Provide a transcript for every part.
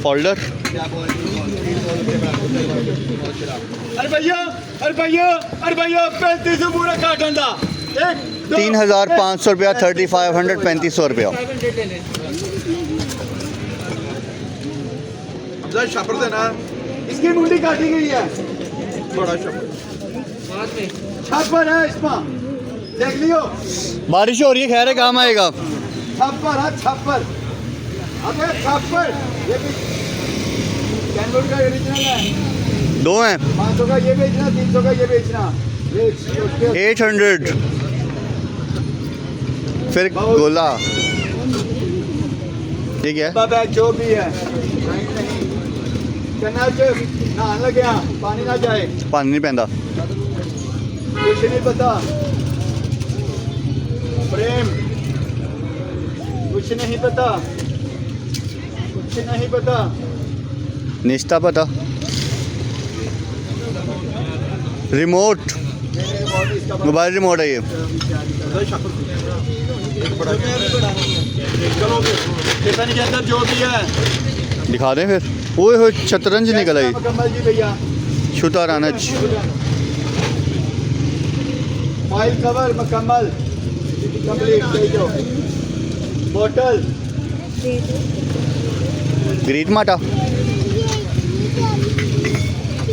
Folder. अरे भैया 35 पूरा काटन था। 3,500 रुपया, 3,500, 3,500 रुपया। छापर देना, इसकी मुंडी काटी गई है, बड़ा छापर है इसमें, देख लियो। बारिश हो रही है, खैर है, काम आएगा। छापर है, छापर, अबे छापर, ये भी कैनवुड का ओरिजिनल है। 2 हैं, 500 का ये बेचना, 300 का ये बेचना। 800। फिर गोला, ठीक है। बाबा जो भी है करना, नहाने लगे पानी ना जाए, पानी नहीं पैंदा। कुछ नहीं पता, प्रेम कुछ नहीं पता, कुछ नहीं पता। निश्ता पता। रिमोट, मोबाइल रिमोट है ये। टिफिन के अंदर जो भी है दिखा दें फिर। ओए हो, शतरंज निकल आई। मुकम्मल जी भैया, शुतरंज। फाइल कवर मुकम्मल कंप्लीट, भेजो। बोतल, ग्रीट माटा।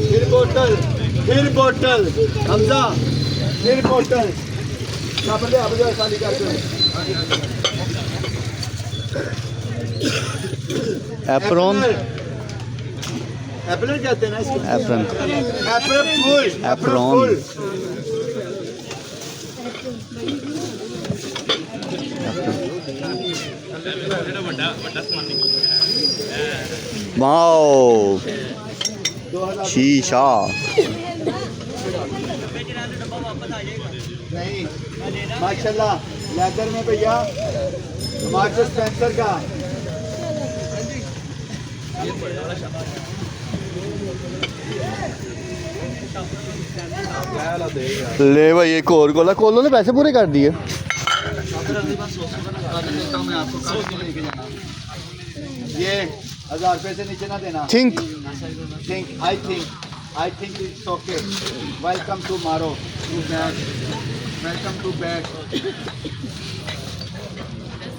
फिर बोतल, फिर बोतल, हमजा, फिर बोतल। छापर दे, अब जो खाली कर दो। एप्रोन, एप्पल कहते हैं ना इसको, apron, apple full, apron. Wow, शीशा। नहीं माशाल्लाह, लेदर में भैया, मार्कस स्पेंसर का। ले भाई एक और गोला। कोलो ने पैसे पूरे कर दिए। ये 1000 रुपए से नीचे ना देना। Think, I think it's okay. Welcome to मारो, to back, welcome to back.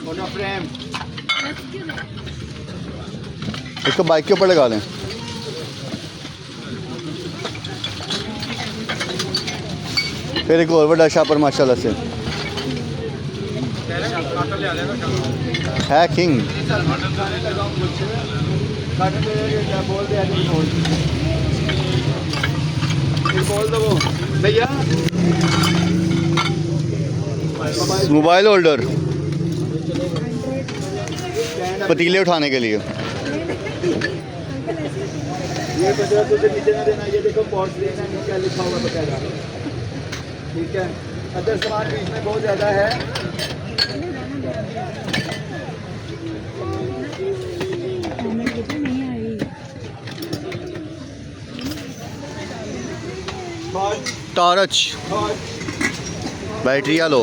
Photo frame, इसको बाइक के ऊपर लगा लें। फिर एक और बड़ा शापर माशाल्लाह से है। किंग बोल दो भैया। मोबाइल होल्डर, पतीले उठाने के लिए। ये 15 से नीचे ना देना। ये देखो पोर्सलेन है, नीचे लिखा हुआ बकायदा, ठीक है। अदर सामान बीच में बहुत ज़्यादा है। Torch, battery low.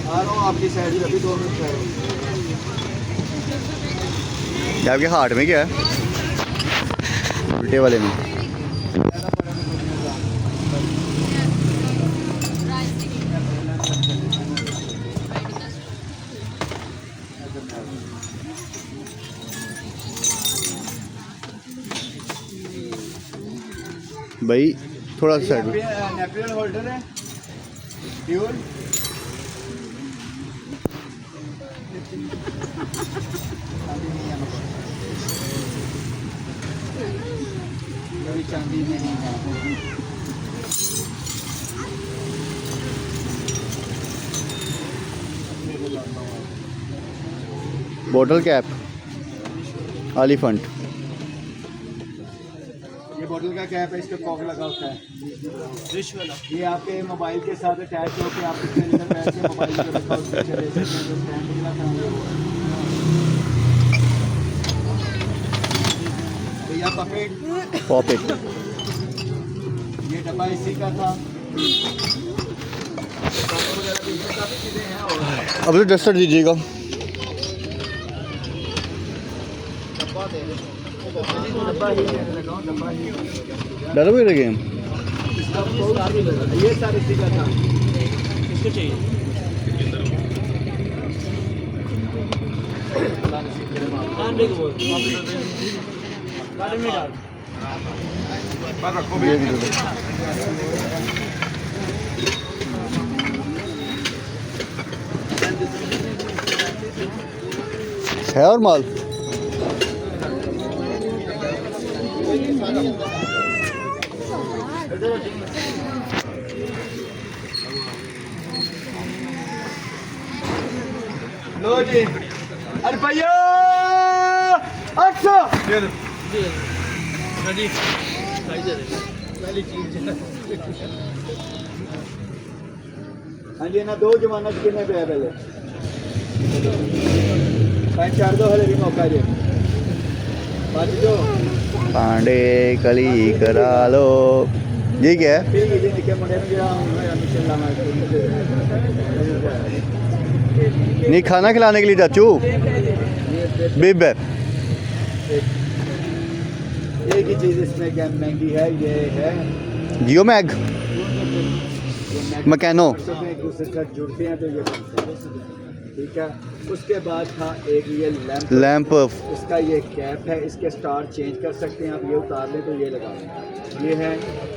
आ रहा हूँ आपकी साइड, अभी 2 मिनट ठहरो। आपके हार्ट में क्या है? उल्टे वाले में। भाई थोड़ा सा साइड में। नेपलियन होल्डर है प्योर। चांदी में नहीं है। बोतल कैप, एलिफेंट। ये बोतल का कैप है, इसका कॉक लगा होता है। ये आपके मोबाइल के साथ अटैच होकर आप इसके अंदर बैठ के मोबाइल को रखा उसको चले सकते हैं। जो स्टैंड निकला था भैया, पॉकेट। ये डब्बा इसी का था। काफी चीज़ें हैं। अब तो डस्टर दीजिएगा। डालो भी लगे हम। ये सारे का था। किसको चाहिए? आंडे को बोल। गार्डन में डाल। ये भी दे दो। है और माल लो जी, अरे भैया 800 हाँ जी, खाई दे दे। हाँ जी ना 2 जमानत कितने पे है पहले 5-4 दो हले भी मौका जी बात जो पांडे कली करा लो। ये क्या है? फिर ये निके मुंडे में गिरा मिशन लाना नहीं खाना खिलाने के लिए चाचू बिब है। एक ही चीज़ इसमें क्या महंगी है ये है जियो मैग मैकेनो। एक दूसरे के साथ जुड़ते हैं तो ये बनता है। ठीक है, उसके बाद था एक ये लैंप इसका ये कैप है, इसके स्टार चेंज कर सकते हैं आप। ये उतार लें तो ये लगा लें। ये है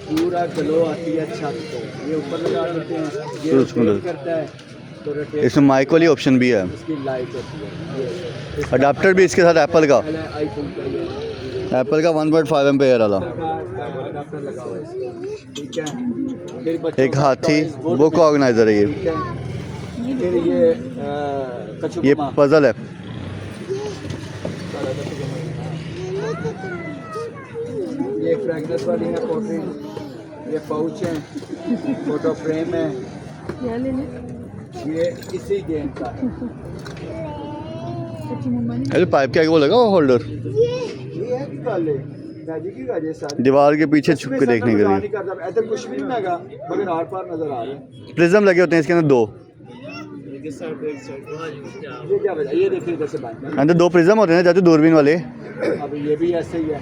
पूरा ग्लो आती है छत को, ये ऊपर लगा देते हैं, ये तो उसमें रोटेट करता है तो रोटेट इसमें माइक वाली ऑप्शन भी है। इसकी लाइट होती है। ये अडाप्टर भी इसके साथ एप्पल का पहले आईफोन का ये एप्पल का 1.5 एम्पेयर वाला। अडाप्टर लगा हुआ है इसको। ठीक है, फिर बच्चों एक का हाथी toys बहुत बुक ऑर्गेनाइजर है ठीक है। फिर ये ये कछुआ पजल है। ये फ्रेगनेंस वाली है पोट्री, ये पाउच है, फोटो फ्रेम है, ये इसी गेम का है। अरे पाइप के आगे वो लगा होल्डर ये है कि गल है दादी की गाजे सारी दीवार के पीछे छुप के देखने के लिए। नहीं करता इधर कुछ भी नहीं लगा मगर आर पार नजर आ रहा है। प्रिज्म लगे होते हैं इसके अंदर 2। ये क्या वजह ये देखिए इधर से बाएं अंदर 2 प्रिज्म होते हैं चाचू दूरबीन वाले। अब ये भी ऐसे ही है।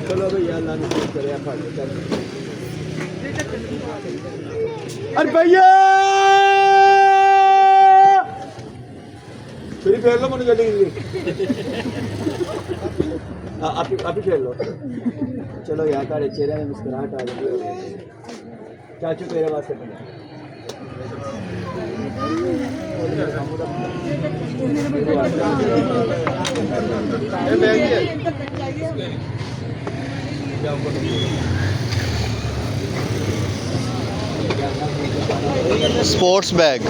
चलो भैया अल्लाह ने खुश करे आप आगे चलो। अरे भैया फिर फेर लो मुझे गड्डी आप ही फेर लो। चलो यार तारे चेहरे में मुस्कुराहट आ गई। चाचू तेरे वास्ते स्पोर्ट्स बैग।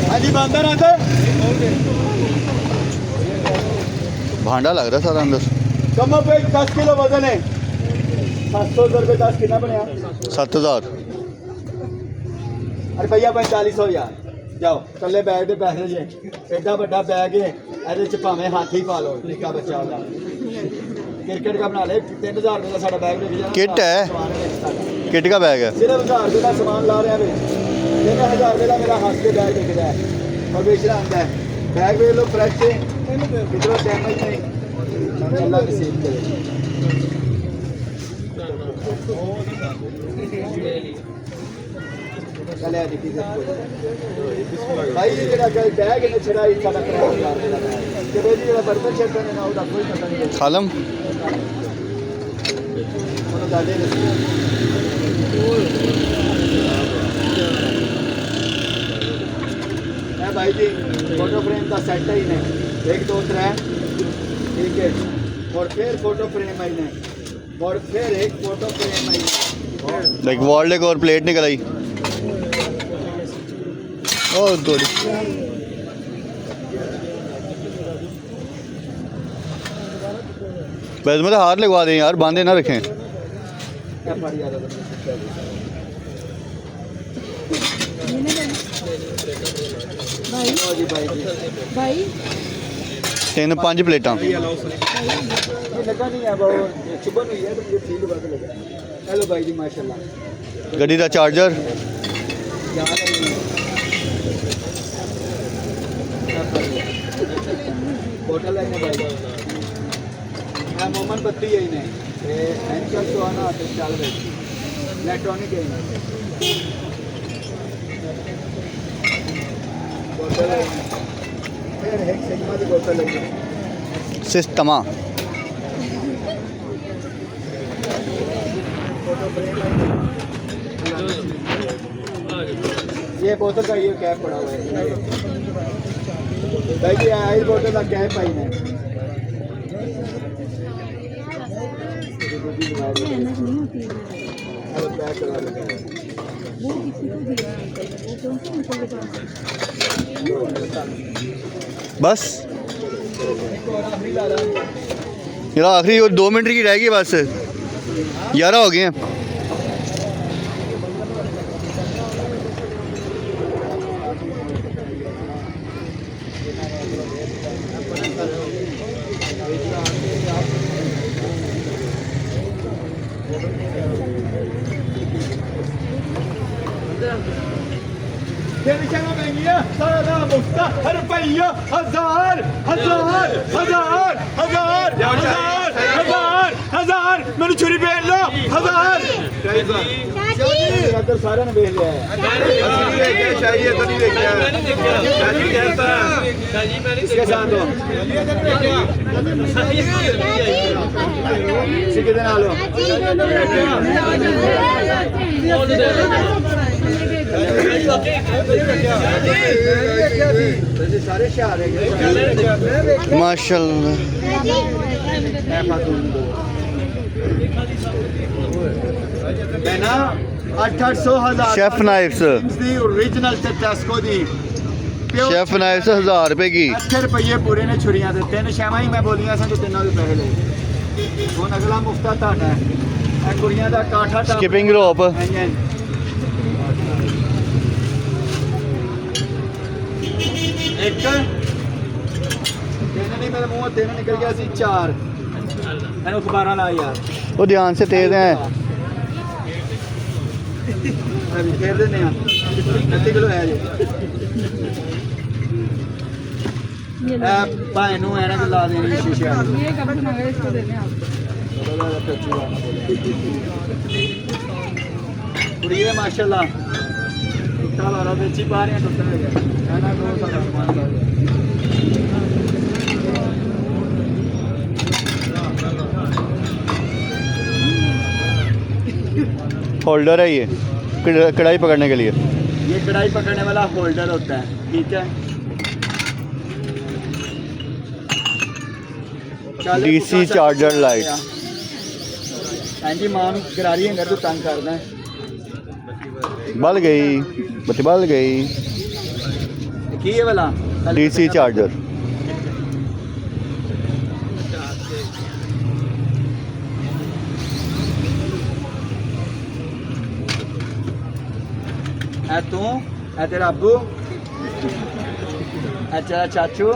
हाँ जी बंदर आता भांडा लग रहा है सारा अंदर। कम पे 10 किलो वजन है 700 रुपये 10 कितना बनया 7000। अरे भैया 4500 यार जाओ कल्ले बैग दे पैसे जे एडा बड़ा बैग है ਇਹਦੇ ਚ ਭਾਵੇਂ ਹਾਥੀ ਪਾ ਲਓ ਨਿੱਕਾ ਬੱਚਾ ਹੁੰਦਾ क्रिकेट का बना ले 3000 रुपये का साड़ा बैग लेके जाना किट है किट का बैग है। सिर्फ 1000 रुपये का सामान ला रहे हैं 3000 रुपये का मेरा हंस के बैग बिकता है और बेचना आता है। बैग वे लो फ्रेश से कितना डैमेज नहीं अल्लाह नसीब करे। चले आ दिखी भाई जेड़ा बैग ने छड़ा ही साड़ा 3000 रुपये का ते भाई जेड़ा बर्तन छड़ने ना ਉਹਦਾ ਕੋਈ ਪਤਾ नहीं खालम ਉਹਨੂੰ ਦਾਦੇ ਨੇ है भाई जी फोटो फ्रेम का सेट ही नहीं 1 2 3 ठीक है और फिर फोटो फ्रेम आई नहीं और फिर एक photo frame I like world एक और प्लेट निकल आई। और थोड़ी बस मतलब हाथ लगवा दें यार बांधे ना रखें। भाई भाई भाई 3-5 प्लेटा ये लगा नहीं है वो चुभन हुई है तो ये फील बदल लगा। हेलो भाई जी माशाल्लाह। गड्डी का चार्जर यहाँ नहीं है। बोतल है ना भाई हाँ मोमन बत्ती है इन्हें ये एंचल तो आना तो चल रही इलेक्ट्रॉनिक है इन्हें बोतल है फिर एक सिग्मा की बोतल है सिस्टमा ये बोतल का ये कैप पड़ा हुआ है भाई जी इस बोतल का कैप है इन्हें पैक करा देते हैं बस यार आखिरी और 2 मिनट की रहेगी बस 11 हो गए हैं। मैंने छुरी पहन लो 1000 सारे ने बेच लिया चाहिए तो नहीं देखा इसके साथ दो कितने आ लो सारे शहर माशाल्लाह मैं ना 800,000 शेफ नाइफ्स दी ओरिजिनल ते टेस्को दी शेफ नाइफ्स 1000 रुपए की 8 रुपये पूरे ने छुरियां दे 3 शामा ही मैं बोलियां सन तो 3 दे पैसे ले हुन अगला मुफ्ता ताड़ा है ए कुड़ियां दा काठा टा स्किपिंग रोप एक तीन नहीं मेरे मुंह 3 निकल गया सी 4 मैंने अखबारा ला यार वो ध्यान से तेज हैं अभी फेर देने हैं 30 किलो है जी भाई नू है ना ला देनी शीशे ये कवर मंगा इसको देने आप कुड़िए माशाल्लाह टुटा वाला बेची पा रहे हैं टुटा है ना दो सारा सामान ला होल्डर है ये कढ़ाई पकड़ने के लिए ये कढ़ाई पकड़ने वाला होल्डर होता है ठीक है डीसी चार्जर लाइट हाँ जी मां गरारी है तो तंग करना है बल गई बच्चे बल गई की है वाला डीसी चार्जर है तू है तेरा अब्बू है तेरा चाचू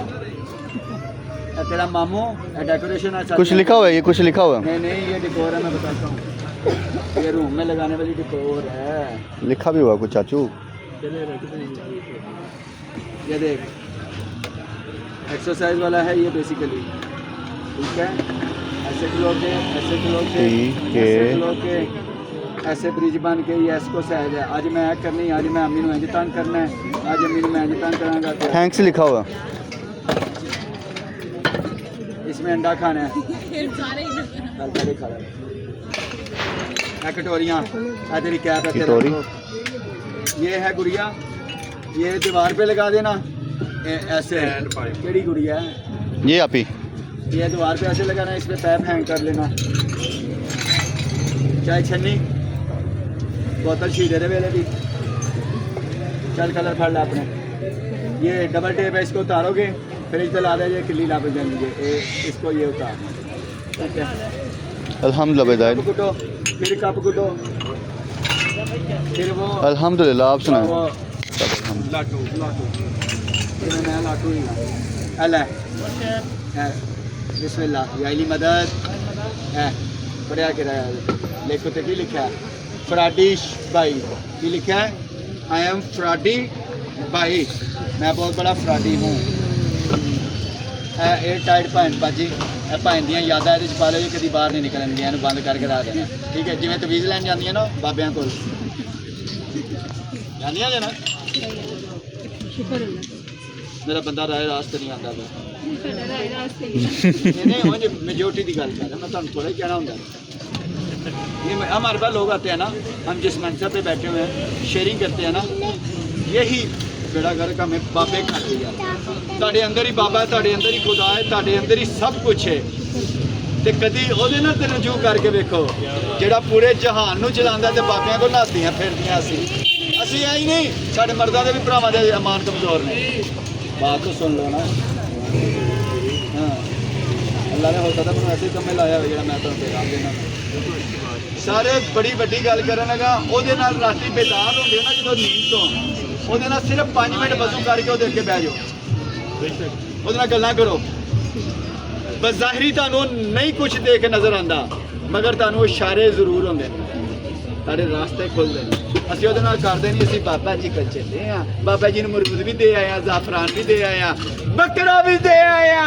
है तेरा मामू है डेकोरेशन है कुछ लिखा हुआ है ये कुछ लिखा हुआ है नहीं नहीं ये डिकोर है मैं बताता हूँ ये रूम में लगाने वाली डिकोर है लिखा भी हुआ कुछ चाचू ये देख एक्सरसाइज वाला है ये बेसिकली ठीक है ऐसे किलो के ठीक है। ऐसे किलो के ऐसे ब्रिज बन के ये इसको सहज है आज मैं ऐड करनी आज मैं अम्मी इंज तंग करना है आज अम्मी मैं इंज तंग करांगा थैंक्स लिखा हुआ इसमें अंडा खाना है कटोरियाँ तेरी कैप है कटोरी। ये है गुड़िया ये दीवार पे लगा देना ऐसे केड़ी गुड़िया है ये आप ही ये दीवार पे ऐसे लगाना इस पे पैप हैंग कर लेना चाय छन्नी बोतल शीशे दे वेले भी चल कलर फड़ ला अपने ये डबल टेप है इसको उतारोगे फ्रिज पे ला दे ये किल्ली ला पे जाएंगे इसको ये उतारना ठीक है अल्हम्दुलिल्लाह बेदायद कप कुटो फिर कप कुटो फिर वो अल्हम्दुलिल्लाह आप सुनाएं वो लाटू लाटू फिर मैं लाटू ही ला ले बिस्मिल्लाह या अली मदद है पढ़िया के लिखो तो की लिखा है फराडिश भाई की लिखा है आई एम फराडी भाई मैं बहुत बड़ा फराडी हूँ एयर टाइट भैन बाजी भैन दियाँ यादां ये पा लो जी कभी बाहर नहीं निकलन दियां बंद करके रख देना ठीक है जिवें तवीज़ लैन जांदियां ना बाबियां कोल जांदियां जे ना शुक्र है मेरा बंदा राय रास्ते नहीं आता पिया रास्ते नहीं वो मेजोरिटी की गल कर मैं तुहानू थोड़ा ही कहना होंगे ये हमारे पास लोग आते हैं ना हम जिस मंचर पे बैठे हुए हैं शेयरिंग करते हैं ना यही बेड़ा घर का हमें बाबे खाते हैं ਤੁਹਾਡੇ अंदर ही बाबा है ਤੁਹਾਡੇ अंदर ही खुदा है ਤੁਹਾਡੇ अंदर ही सब कुछ है ਤੇ ਕਦੀ ਉਹਦੇ ਨਾਲ ਤੇ ਰਜੂ ਕਰਕੇ ਵੇਖੋ ਜਿਹੜਾ ਪੂਰੇ ਜਹਾਨ ਨੂੰ ਚਲਾਉਂਦਾ ਤੇ ਬਾਬਿਆਂ ਕੋਲ ਨਹਾਤੀਆਂ ਫਿਰਦੀਆਂ ਅਸੀਂ ਐ ਹੀ ਨਹੀਂ ਸਾਡੇ ਮਰਦਾਂ ਦੇ ਵੀ ਭਰਾਵਾਂ ਦੇ ਅਮਾਨ ਕਮਜ਼ੋਰ ਨੇ ਬਾਤ ਤਾਂ ਸੁਣ ਲਓ ਨਾ ਹਾਂ ਅੱਲਾ ਨੇ ਹੋਤਾ ਤਾਂ ਮੈਨੂੰ ਐਸੇ ਕੰਮੇ ਲਾਇਆ ਹੋਇਆ ਜਿਹੜਾ ਮੈਂ ਤੁਹਾਨੂੰ ਪੈਗਾਮ ਦੇਣਾ ਸਾਰੇ ਬੜੀ ਵੱਡੀ ਗੱਲ ਕਰਨ ਲੱਗਾ ਉਹਦੇ ਨਾਲ ਰਾਤੀ ਬੇਦਾਰ ਹੁੰਦੇ ਨਾ ਜਦੋਂ ਨੀਂਦ ਤੋਂ ਉਹਦੇ ਨਾਲ ਸਿਰਫ 5 ਮਿੰਟ ਵਜ਼ੂ ਕਰਕੇ ਉਹਦੇ ਅੱਗੇ ਬਹਿ ਜਾਓ ਉਹਦੇ ਨਾਲ ਗੱਲਾਂ ਕਰੋ बज़ाहिरी तुहानू नहीं कुछ देख नज़र आता मगर तुहानू इशारे जरूर होंगे साढ़े रास्ते खुलते हैं असं वो करते नहीं असं बाबा जी कल चले हाँ बाबा जी ने मुरमुद भी दे आया ज़ाफ़रान भी दे आया बकरा भी दे आया